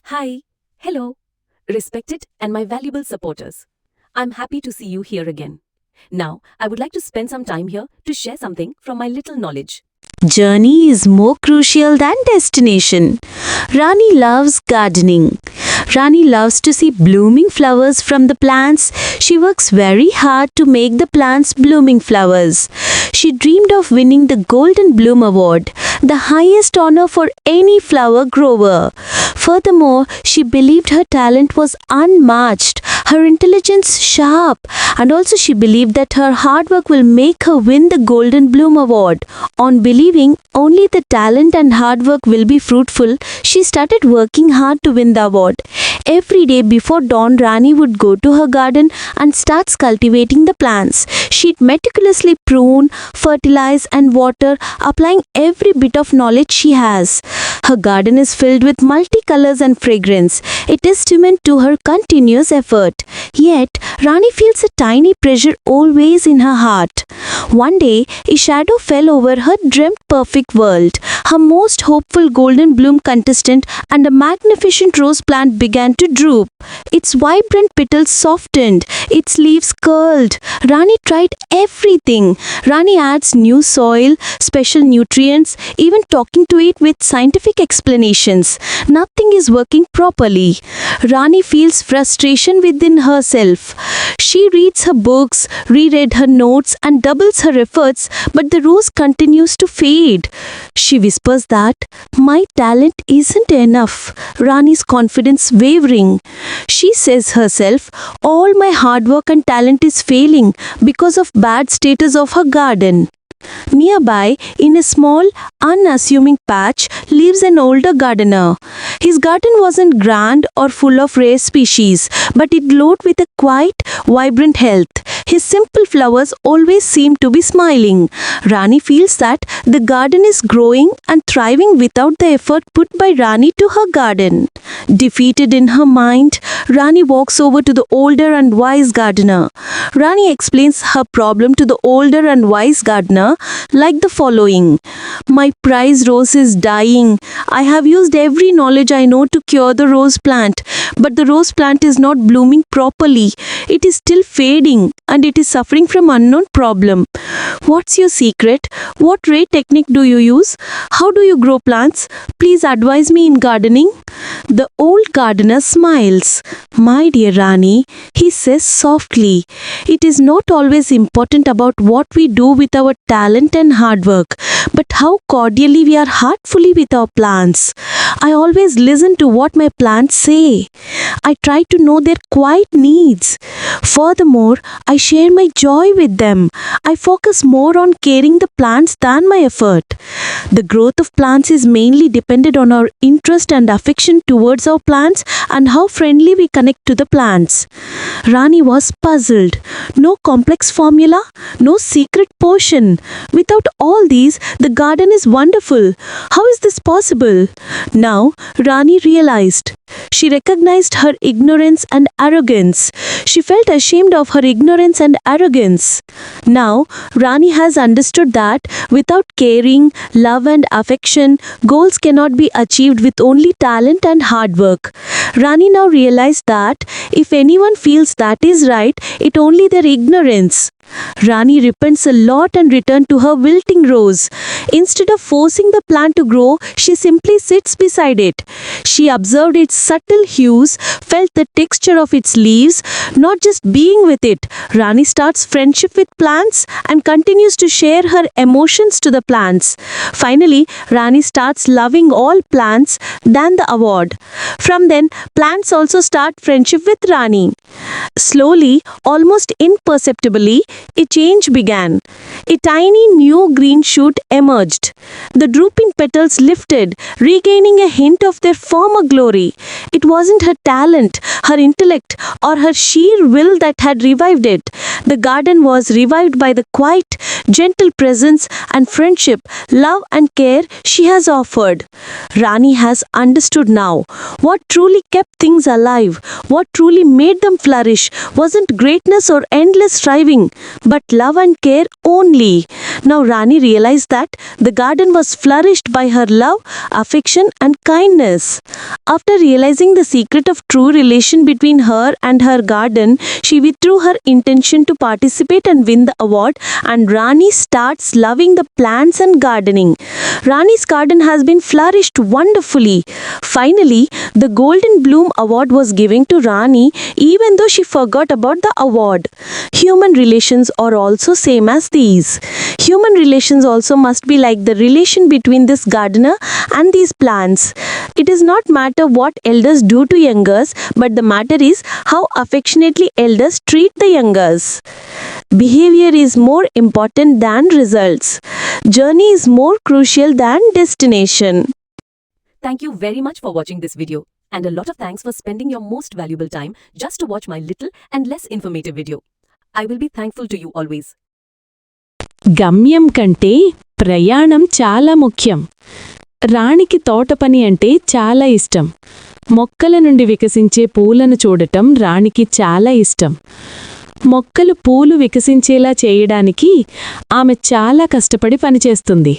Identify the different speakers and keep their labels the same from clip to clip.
Speaker 1: Hi, hello, respected and my valuable supporters. I'm happy to see you here again. Now, I would like to spend some time here to share something from my little knowledge.
Speaker 2: Journey is more crucial than destination. Rani loves gardening. Rani loves to see blooming flowers from the plants. She works very hard to make the plants blooming flowers. She dreamed of winning the Golden Bloom Award, the highest honor for any flower grower. Furthermore, she believed her talent was unmatched, her intelligence sharp, and also she believed that her hard work will make her win the Golden Bloom Award. On believing only the talent and hard work will be fruitful, she started working hard to win the award. Every day before dawn, Rani would go to her garden and starts cultivating the plants. She'd meticulously prune, fertilize, and water, applying every bit of knowledge she has. Her garden is filled with multicolors and fragrance, a testament to her continuous effort. Yet, Rani feels a tiny pressure always in her heart. One day, a shadow fell over her dreamt perfect world. Her most hopeful golden bloom contestant and a magnificent rose plant began to droop. Its vibrant petals softened, its leaves curled. Rani tried everything. Rani adds new soil, special nutrients, even talking to it with scientific explanations. Nothing is working properly. Rani feels frustration within herself. She reads her books, reread her notes, and doubles her efforts, but the rose continues to fade. She whispers that, "My talent isn't enough." Rani's confidence wavering. She says herself, "All my hard work and talent is failing because of bad status of her garden." Nearby, in a small, unassuming patch, lives an older gardener. His garden wasn't grand or full of rare species, but it glowed with a quiet, vibrant health. His simple flowers always seem to be smiling. Rani feels that the garden is growing and thriving without the effort put by Rani to her garden. Defeated in her mind, Rani walks over to the older and wise gardener. Rani explains her problem to the older and wise gardener like the following. "My prize rose is dying. I have used every knowledge I know to cure the rose plant, but the rose plant is not blooming properly. It is still fading and it is suffering from unknown problem. What's your secret? What rare technique do you use? How do you grow plants? Please advise me in gardening." The old gardener smiles. "My dear Rani," he says softly, "it is not always important about what we do with our talent and hard work, but how cordially we are heartfully with our plants. I always listen to what my plants say. I try to know their quiet needs. Furthermore, I share my joy with them. I focus more on caring the plants than my effort. The growth of plants is mainly dependent on our interest and affection towards our plants and how friendly we connect to the plants." Rani was puzzled. No complex formula, no secret potion. Without all these, the garden is wonderful. How is this possible? Now, Rani realized. She recognized her ignorance and arrogance. She felt ashamed of her ignorance and arrogance. Now, Rani has understood that without caring, love, and affection, goals cannot be achieved with only talent and hard work. Rani now realized that if anyone feels that is right, it only their ignorance. Rani repents a lot and returned to her wilting rose. Instead of forcing the plant to grow, she simply sits beside it. She observed its subtle hues, felt the texture of its leaves, not just being with it. Rani starts friendship with plants and continues to share her emotions to the plants. Finally, Rani starts loving all plants than the award. From then, plants also start friendship with Rani. Slowly, almost imperceptibly, a change began. A tiny new green shoot emerged. The drooping petals lifted, regaining a hint of their former glory. It wasn't her talent, her intellect, or her sheer will that had revived it. The garden was revived by the quiet, gentle presence and friendship, love and care she has offered. Rani has understood now. What truly kept things alive, what truly made them flourish, wasn't greatness or endless striving, but love and care only. lovingly. Now Rani realized that the garden was flourished by her love, affection, and kindness. After realizing the secret of true relation between her and her garden, she withdrew her intention to participate and win the award, and Rani starts loving the plants and gardening. Rani's garden has been flourished wonderfully. Finally, the Golden Bloom Award was given to Rani even though she forgot about the award. Human relations are also same as these. Human relations also must be like the relation between this gardener and these plants. It does not matter what elders do to youngers, but the matter is how affectionately elders treat the youngers. Behavior is more important than results. Journey is more crucial than destination.
Speaker 1: Thank you very much for watching this video. And a lot of thanks for spending your most valuable time just to watch my little and less informative video. I will be thankful to you always.
Speaker 3: గమ్యం కంటే ప్రయాణం చాలా ముఖ్యం. రాణికి తోటపని అంటే చాలా ఇష్టం. మొక్కల నుండి వికసించే పూలను చూడటం రాణికి చాలా ఇష్టం. మొక్కలు పూలు వికసించేలా చేయడానికి ఆమె చాలా కష్టపడి పనిచేస్తుంది.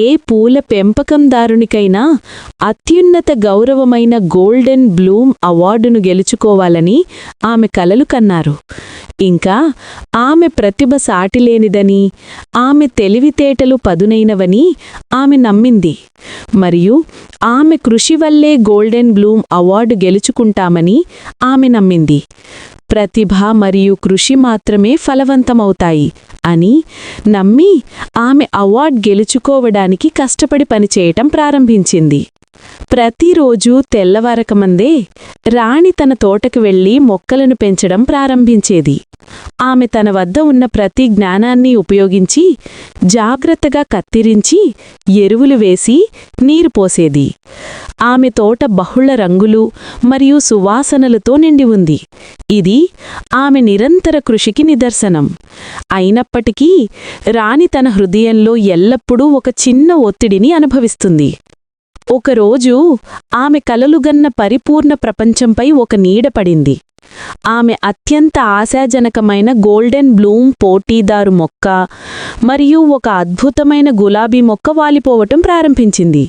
Speaker 3: ఏ పూల పెంపకందారునికైనా అత్యున్నత గౌరవమైన గోల్డెన్ బ్లూమ్ అవార్డును గెలుచుకోవాలని ఆమె కలలు కన్నారు. ఇంకా ఆమె ప్రతిభ సాటిలేనిదని, ఆమె తెలివితేటలు పదునైనవని ఆమె నమ్మింది. మరియు ఆమె కృషి వల్లే గోల్డెన్ బ్లూమ్ అవార్డు గెలుచుకుంటామని ఆమె నమ్మింది. ప్రతిభ మరియు కృషి మాత్రమే ఫలవంతమవుతాయి అని నమ్మి ఆమె అవార్డు గెలుచుకోవడానికి కష్టపడి పనిచేయటం ప్రారంభించింది. ప్రతిరోజూ తెల్లవారకమందే రాణి తన తోటకు వెళ్లి మొక్కలను పెంచడం ప్రారంభించేది. ఆమె తన వద్ద ఉన్న ప్రతి జ్ఞానాన్ని ఉపయోగించి జాగ్రత్తగా కత్తిరించి ఎరువులు వేసి నీరు పోసేది. ఆమె తోట బహుళ రంగులు మరియు సువాసనలతో నిండి ఉంది. ఇది ఆమె నిరంతర కృషికి నిదర్శనం. అయినప్పటికీ రాణి తన హృదయంలో ఎల్లప్పుడూ ఒక చిన్న ఒత్తిడిని అనుభవిస్తుంది. ఒకరోజు ఆమె కలలుగన్న పరిపూర్ణ ప్రపంచంపై ఒక నీడ పడింది. ఆమె అత్యంత ఆశాజనకమైన గోల్డెన్ బ్లూమ్ పోటీదారు మొక్క మరియు ఒక అద్భుతమైన గులాబీ మొక్క వాలిపోవటం ప్రారంభించింది.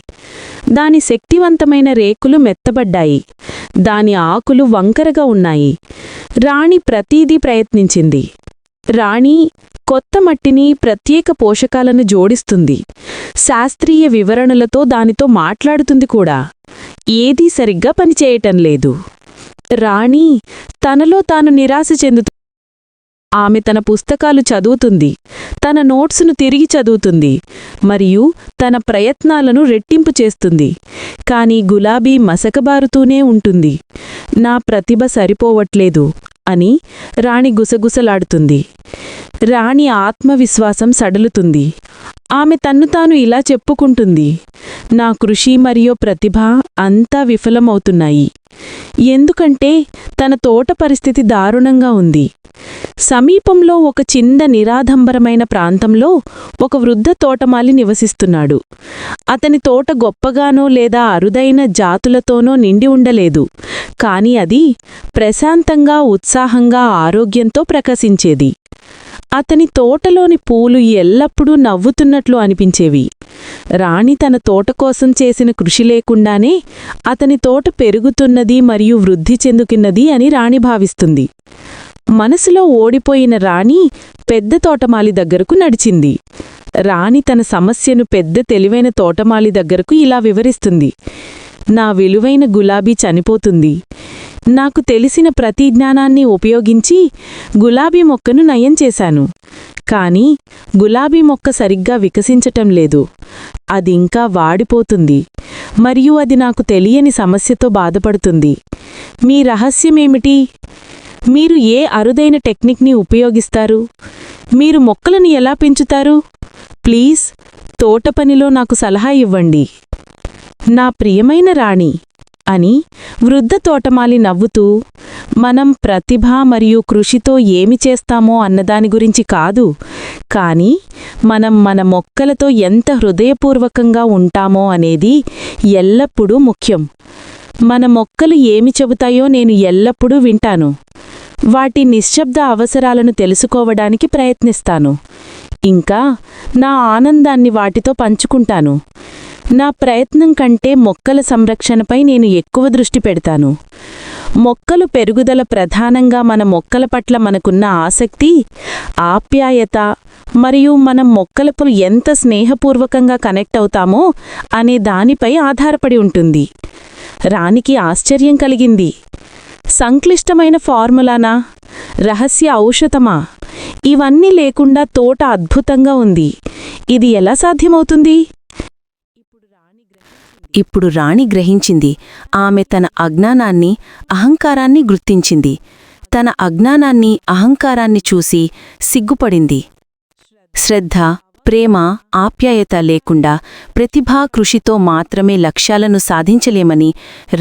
Speaker 3: దాని శక్తివంతమైన రేకులు మెత్తబడ్డాయి. దాని ఆకులు వంకరగా ఉన్నాయి. రాణి ప్రతీదీ ప్రయత్నించింది. రాణి కొత్త మట్టిని, ప్రత్యేక పోషకాలను జోడిస్తుంది. శాస్త్రీయ వివరణలతో దానితో మాట్లాడుతుంది కూడా. ఏదీ సరిగ్గా పనిచేయటం లేదు. రాణి తనలో తాను నిరాశ చెందుతుంది. ఆమె తన పుస్తకాలు చదువుతుంది, తన నోట్సును తిరిగి చదువుతుంది మరియు తన ప్రయత్నాలను రెట్టింపు చేస్తుంది. కాని గులాబీ మసకబారుతూనే ఉంటుంది. నా ప్రతిభ సరిపోవట్లేదు అని రాణి గుసగుసలాడుతుంది. రాణి ఆత్మవిశ్వాసం సడలుతుంది. ఆమె తన్ను తాను ఇలా చెప్పుకుంటుంది, నా కృషి మరియు ప్రతిభ అంతా విఫలమవుతున్నాయి. ఎందుకంటే తన తోట పరిస్థితి దారుణంగా ఉంది. సమీపంలో ఒక చిన్న నిరాడంబరమైన ప్రాంతంలో ఒక వృద్ధ తోటమాలి నివసిస్తున్నాడు. అతని తోట గొప్పగానో లేదా అరుదైన జాతులతోనో నిండి ఉండలేదు. కాని అది ప్రశాంతంగా, ఉత్సాహంగా, ఆరోగ్యంతో ప్రకాశించేది. అతని తోటలోని పూలు ఎల్లప్పుడూ నవ్వుతున్నట్లు అనిపించేవి. రాణి తన తోట కోసం చేసిన కృషి లేకుండానే అతని తోట పెరుగుతున్నది మరియు వృద్ధి చెందుతున్నది అని రాణి భావిస్తుంది. మనసులో ఓడిపోయిన రాణి పెద్ద తోటమాలి దగ్గరకు నడిచింది. రాణి తన సమస్యను పెద్ద తెలివైన తోటమాలి దగ్గరకు ఇలా వివరిస్తుంది, నా విలువైన గులాబీ చనిపోతుంది. నాకు తెలిసిన ప్రతి జ్ఞానాన్ని ఉపయోగించి గులాబీ మొక్కను నయం చేశాను. కాని గులాబీ మొక్క సరిగ్గా వికసించటం లేదు. అది ఇంకా వాడిపోతుంది మరియు అది నాకు తెలియని సమస్యతో బాధపడుతుంది. మీ రహస్యమేమిటి? మీరు ఏ అరుదైన టెక్నిక్ని ఉపయోగిస్తారు? మీరు మొక్కలను ఎలా పెంచుతారు? ప్లీజ్ తోటపనిలో నాకు సలహా ఇవ్వండి. నా ప్రియమైన రాణి అని వృద్ధ తోటమాలి నవ్వుతూ, మనం ప్రతిభ మరియు కృషితో ఏమి చేస్తామో అన్నదాని గురించి కాదు, కానీ మనం మన మొక్కలతో ఎంత హృదయపూర్వకంగా ఉంటామో అనేది ఎల్లప్పుడూ ముఖ్యం. మన మొక్కలు ఏమి చెబుతాయో నేను ఎల్లప్పుడూ వింటాను. వాటి నిశ్శబ్ద అవసరాలను తెలుసుకోవడానికి ప్రయత్నిస్తాను. ఇంకా నా ఆనందాన్ని వాటితో పంచుకుంటాను. నా ప్రయత్నం కంటే మొక్కల సంరక్షణపై నేను ఎక్కువ దృష్టి పెడతాను. మొక్కలు పెరుగుదల ప్రధానంగా మన మొక్కల పట్ల మనకున్న ఆసక్తి, ఆప్యాయత మరియు మనం మొక్కలతో ఎంత స్నేహపూర్వకంగా కనెక్ట్ అవుతామో అనే దానిపై ఆధారపడి ఉంటుంది. రాణికి ఆశ్చర్యం కలిగింది. సంక్లిష్టమైన ఫార్ములానా? రహస్య ఔషధమా? ఇవన్నీ లేకుండా తోట అద్భుతంగా ఉంది. ఇది ఎలా సాధ్యమవుతుంది?
Speaker 2: ఇప్పుడు రాణి గ్రహించింది. ఆమె తన అజ్ఞానాన్ని, అహంకారాన్ని గుర్తించింది. తన అజ్ఞానాన్ని, అహంకారాన్ని చూసి సిగ్గుపడింది. శ్రద్ధ, ప్రేమ, ఆప్యాయత లేకుండా ప్రతిభా కృషితో మాత్రమే లక్ష్యాలను సాధించలేమని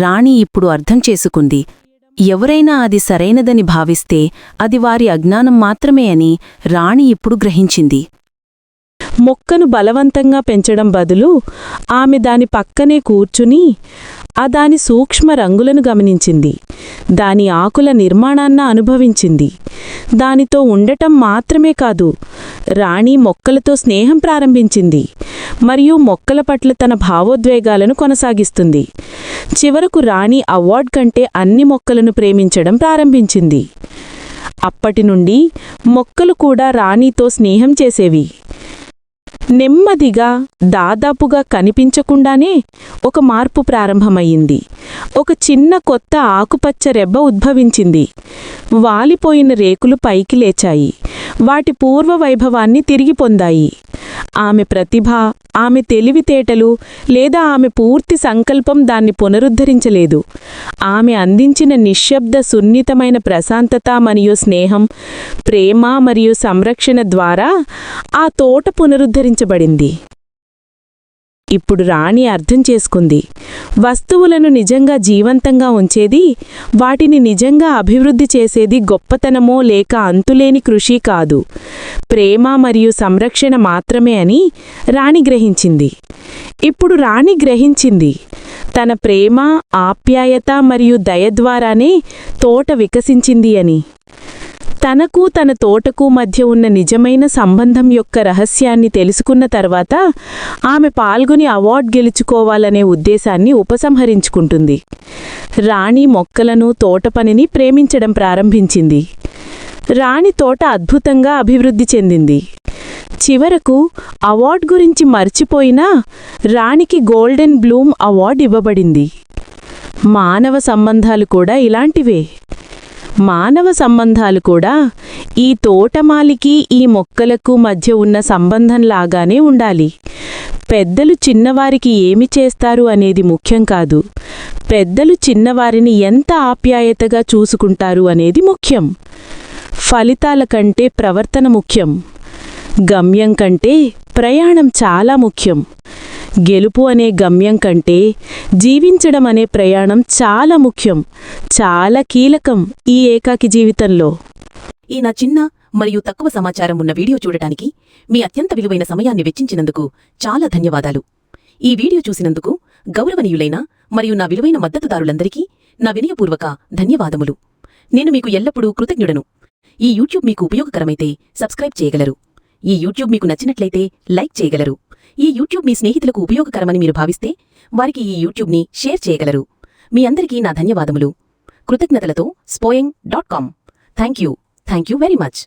Speaker 2: రాణి ఇప్పుడు అర్థం చేసుకుంది. ఎవరైనా అది సరైనదని భావిస్తే అది వారి అజ్ఞానం మాత్రమే అని రాణి ఇప్పుడు గ్రహించింది.
Speaker 3: మొక్కను బలవంతంగా పెంచడం బదులు ఆమె దాని పక్కనే కూర్చుని దాని సూక్ష్మ రంగులను గమనించింది. దాని ఆకుల నిర్మాణాన్న అనుభవించింది. దానితో ఉండటం మాత్రమే కాదు, రాణి మొక్కలతో స్నేహం ప్రారంభించింది మరియు మొక్కల పట్ల తన భావోద్వేగాలను కొనసాగిస్తుంది. చివరకు రాణి అవార్డ్ కంటే అన్ని మొక్కలను ప్రేమించడం ప్రారంభించింది. అప్పటినుండి మొక్కలు కూడా రాణితో స్నేహం చేసేవి. నెమ్మదిగా, దాదాపుగా కనిపించకుండానే ఒక మార్పు ప్రారంభమయ్యింది. ఒక చిన్న కొత్త ఆకుపచ్చ రెబ్బ ఉద్భవించింది. వాలిపోయిన రేకులు పైకి లేచాయి. వాటి పూర్వ వైభవాన్ని తిరిగి పొందాయి. ఆమె ప్రతిభ, ఆమె తెలివితేటలు లేదా ఆమె పూర్తి సంకల్పం దాన్ని పునరుద్ధరించలేదు. ఆమె అందించిన నిశ్శబ్ద, సున్నితమైన ప్రశాంతత మరియు స్నేహం, ప్రేమ మరియు సంరక్షణ ద్వారా ఆ తోట పునరుద్ధరించబడింది. ఇప్పుడు రాణి అర్థం చేసుకుంది. వస్తువులను నిజంగా జీవంతంగా ఉంచేది, వాటిని నిజంగా అభివృద్ధి చేసేది గొప్పతనమో లేక అంతులేని కృషి కాదు, ప్రేమ మరియు సంరక్షణ మాత్రమే అని రాణి గ్రహించింది. ఇప్పుడు రాణి గ్రహించింది, తన ప్రేమ, ఆప్యాయత మరియు దయ ద్వారానే తోట వికసించింది అని. తనకు తన తోటకు మధ్య ఉన్న నిజమైన సంబంధం యొక్క రహస్యాన్ని తెలుసుకున్న తర్వాత ఆమె పాల్గొని అవార్డు గెలుచుకోవాలనే ఉద్దేశాన్ని ఉపసంహరించుకుంటుంది. రాణి మొక్కలను, తోట పనిని ప్రేమించడం ప్రారంభించింది. రాణి తోట అద్భుతంగా అభివృద్ధి చెందింది. చివరకు అవార్డు గురించి మర్చిపోయినా రాణికి గోల్డెన్ బ్లూమ్ అవార్డు ఇవ్వబడింది. మానవ సంబంధాలు కూడా ఇలాంటివే. మానవ సంబంధాలు కూడా ఈ తోటమాలికి, ఈ మొక్కలకు మధ్య ఉన్న సంబంధంలాగానే ఉండాలి. పెద్దలు చిన్నవారికి ఏమి చేస్తారు అనేది ముఖ్యం కాదు, పెద్దలు చిన్నవారిని ఎంత ఆప్యాయతగా చూసుకుంటారు అనేది ముఖ్యం. ఫలితాల కంటే ప్రవర్తన ముఖ్యం. గమ్యం కంటే ప్రయాణం చాలా ముఖ్యం. గెలుపు అనే గమ్యం కంటే జీవించడం అనే ప్రయాణం చాలా ముఖ్యం, చాలా కీలకం ఈ ఏకాకి జీవితంలో.
Speaker 1: ఈ నా చిన్న మరియు తక్కువ సమాచారం ఉన్న వీడియో చూడటానికి మీ అత్యంత విలువైన సమయాన్ని వెచ్చించినందుకు చాలా ధన్యవాదాలు. ఈ వీడియో చూసినందుకు గౌరవనీయులైన మరియు నా విలువైన మద్దతుదారులందరికీ నా వినయపూర్వక ధన్యవాదములు. నేను మీకు ఎల్లప్పుడూ కృతజ్ఞుడను. ఈ యూట్యూబ్ మీకు ఉపయోగకరమైతే సబ్స్క్రైబ్ చేయగలరు. ఈ యూట్యూబ్ మీకు నచ్చినట్లయితే లైక్ చేయగలరు. ఈ యూట్యూబ్ మీ స్నేహితులకు ఉపయోగకరమని మీరు భావిస్తే వారికి ఈ యూట్యూబ్ని షేర్ చేయగలరు. మీ అందరికీ నా ధన్యవాదములు. కృతజ్ఞతలతో spoying.com. Thank you very much.